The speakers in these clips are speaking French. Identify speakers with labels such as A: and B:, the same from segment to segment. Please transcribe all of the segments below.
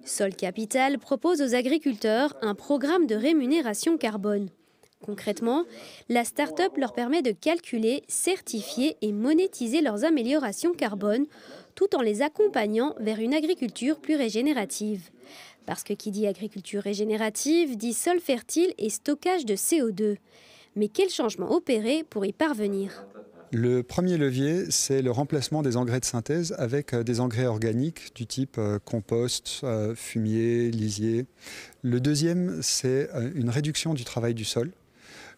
A: Sol Capital propose aux agriculteurs un programme de rémunération carbone. Concrètement, la start-up leur permet de calculer, certifier et monétiser leurs améliorations carbone tout en les accompagnant vers une agriculture plus régénérative. Parce que qui dit agriculture régénérative dit sol fertile et stockage de CO2. Mais quel changement opérer pour y parvenir ?
B: Le premier levier, c'est le remplacement des engrais de synthèse avec des engrais organiques du type compost, fumier, lisier. Le deuxième, c'est une réduction du travail du sol.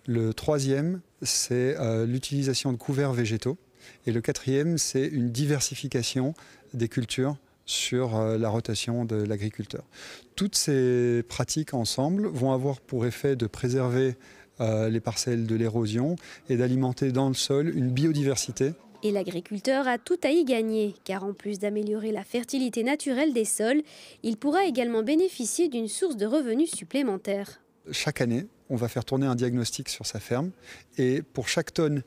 B: Le troisième, c'est l'utilisation de couverts végétaux. Et le quatrième, c'est une diversification des cultures sur la rotation de l'agriculteur. Toutes ces pratiques ensemble vont avoir pour effet de préserver les parcelles de l'érosion et d'alimenter dans le sol une biodiversité.
A: Et l'agriculteur a tout à y gagner, car en plus d'améliorer la fertilité naturelle des sols, il pourra également bénéficier d'une source de revenus supplémentaire.
B: Chaque année, on va faire tourner un diagnostic sur sa ferme et pour chaque tonne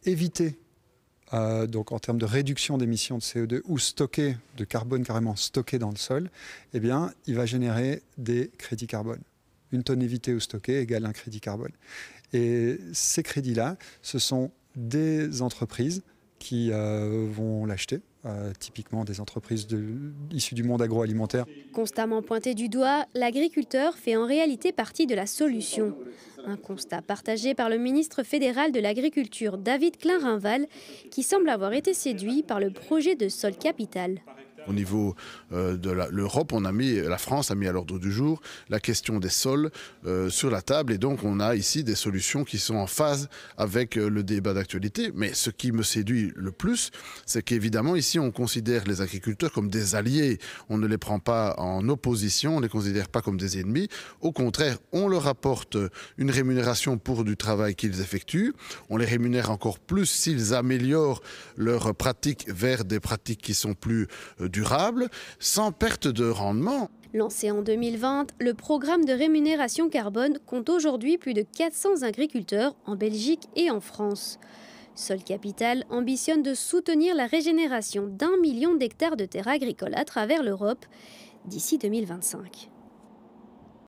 B: évitée, donc en termes de réduction d'émissions de CO2 ou stocké de carbone carrément stocké dans le sol, eh bien, il va générer des crédits carbone. Une tonne évitée ou stockée égale un crédit carbone. Et ces crédits-là, ce sont des entreprises qui vont l'acheter, typiquement des entreprises issues du monde agroalimentaire.
A: Constamment pointé du doigt, l'agriculteur fait en réalité partie de la solution. Un constat partagé par le ministre fédéral de l'Agriculture, David Klein-Reinval, qui semble avoir été séduit par le projet de Sol Capital.
C: Au niveau de l'Europe, la France a mis à l'ordre du jour la question des sols sur la table et donc on a ici des solutions qui sont en phase avec le débat d'actualité. Mais ce qui me séduit le plus, c'est qu'évidemment ici on considère les agriculteurs comme des alliés. On ne les prend pas en opposition, on ne les considère pas comme des ennemis. Au contraire, on leur apporte une rémunération pour du travail qu'ils effectuent. On les rémunère encore plus s'ils améliorent leurs pratiques vers des pratiques qui sont plus durable, sans perte de rendement.
A: Lancé en 2020, le programme de rémunération carbone compte aujourd'hui plus de 400 agriculteurs en Belgique et en France. Sol Capital ambitionne de soutenir la régénération d'1 million d'hectares de terres agricoles à travers l'Europe d'ici 2025.